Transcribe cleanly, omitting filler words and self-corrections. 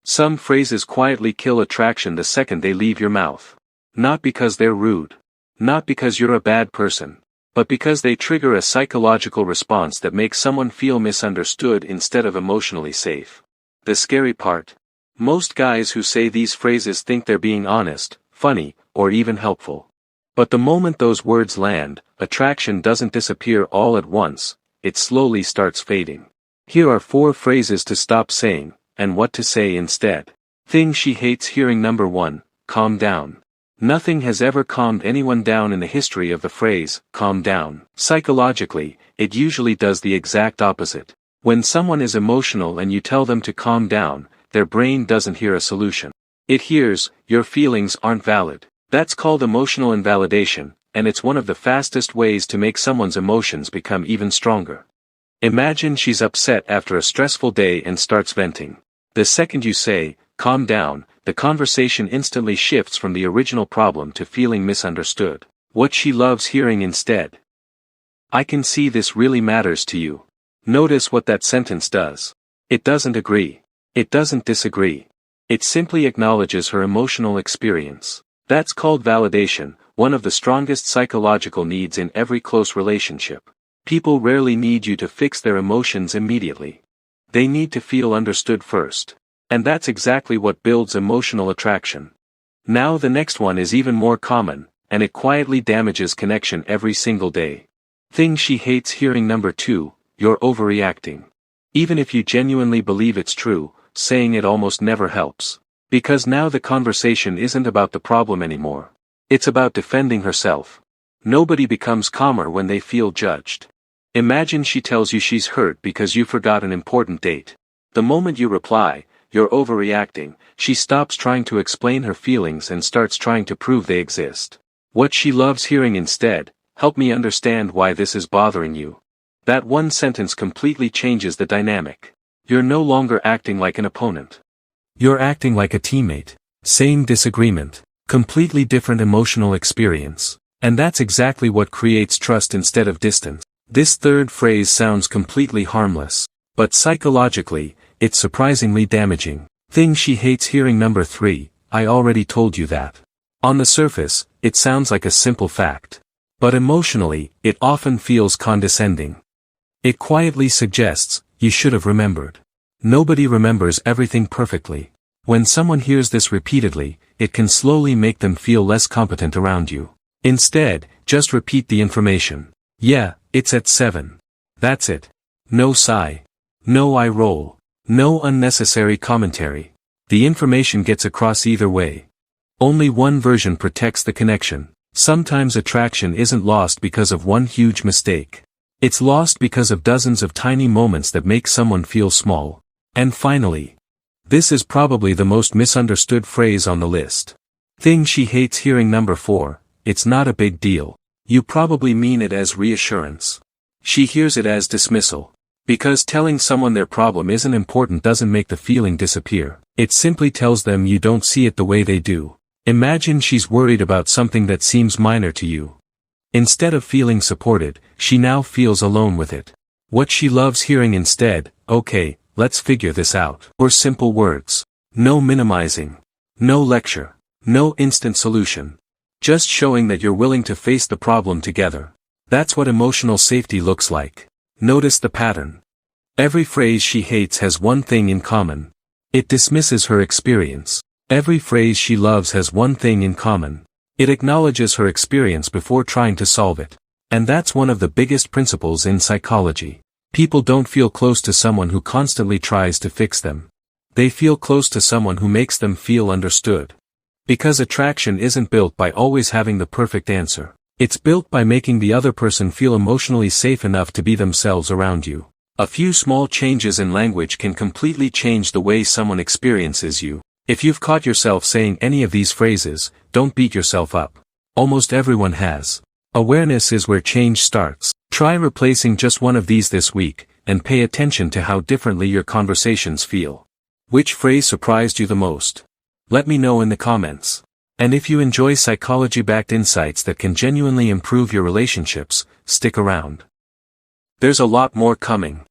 Some phrases quietly kill attraction the second they leave your mouth. Not because they're rude. Not because you're a bad person. But because they trigger a psychological response that makes someone feel misunderstood instead of emotionally safe. The scary part? Most guys who say these phrases think they're being honest, funny, or even helpful. But the moment those words land, attraction doesn't disappear all at once, it slowly starts fading. Here are 4 phrases to stop saying, and what to say instead. Things she hates hearing. Number 1, calm down. Nothing has ever calmed anyone down in the history of the phrase, calm down. Psychologically, it usually does the exact opposite. When someone is emotional and you tell them to calm down, their brain doesn't hear a solution. It hears, your feelings aren't valid. That's called emotional invalidation, and it's one of the fastest ways to make someone's emotions become even stronger. Imagine she's upset after a stressful day and starts venting. The second you say, calm down, the conversation instantly shifts from the original problem to feeling misunderstood. What she loves hearing instead. I can see this really matters to you. Notice what that sentence does. It doesn't agree. It doesn't disagree. It simply acknowledges her emotional experience. That's called validation, one of the strongest psychological needs in every close relationship. People rarely need you to fix their emotions immediately. They need to feel understood first. And that's exactly what builds emotional attraction. Now the next one is even more common, and it quietly damages connection every single day. Things she hates hearing. Number 2, you're overreacting. Even if you genuinely believe it's true, saying it almost never helps. Because now the conversation isn't about the problem anymore. It's about defending herself. Nobody becomes calmer when they feel judged. Imagine she tells you she's hurt because you forgot an important date. The moment you reply, you're overreacting, she stops trying to explain her feelings and starts trying to prove they exist. What she loves hearing instead, help me understand why this is bothering you. That one sentence completely changes the dynamic. You're no longer acting like an opponent. You're acting like a teammate. Same disagreement. Completely different emotional experience. And that's exactly what creates trust instead of distance. This third phrase sounds completely harmless. But psychologically, it's surprisingly damaging. Things she hates hearing. Number 3, I already told you that. On the surface, it sounds like a simple fact. But emotionally, it often feels condescending. It quietly suggests, you should have remembered. Nobody remembers everything perfectly. When someone hears this repeatedly, it can slowly make them feel less competent around you. Instead, just repeat the information. Yeah, it's at 7. That's it. No sigh. No eye roll. No unnecessary commentary. The information gets across either way. Only one version protects the connection. Sometimes attraction isn't lost because of one huge mistake. It's lost because of dozens of tiny moments that make someone feel small. And finally, this is probably the most misunderstood phrase on the list. Thing she hates hearing. Number 4, it's not a big deal. You probably mean it as reassurance. She hears it as dismissal. Because telling someone their problem isn't important doesn't make the feeling disappear. It simply tells them you don't see it the way they do. Imagine she's worried about something that seems minor to you. Instead of feeling supported, she now feels alone with it. What she loves hearing instead, okay, let's figure this out. Or simple words. No minimizing. No lecture. No instant solution. Just showing that you're willing to face the problem together. That's what emotional safety looks like. Notice the pattern. Every phrase she hates has one thing in common. It dismisses her experience. Every phrase she loves has one thing in common. It acknowledges her experience before trying to solve it. And that's one of the biggest principles in psychology. People don't feel close to someone who constantly tries to fix them. They feel close to someone who makes them feel understood. Because attraction isn't built by always having the perfect answer. It's built by making the other person feel emotionally safe enough to be themselves around you. A few small changes in language can completely change the way someone experiences you. If you've caught yourself saying any of these phrases, don't beat yourself up. Almost everyone has. Awareness is where change starts. Try replacing just one of these this week, and pay attention to how differently your conversations feel. Which phrase surprised you the most? Let me know in the comments. And if you enjoy psychology-backed insights that can genuinely improve your relationships, stick around. There's a lot more coming.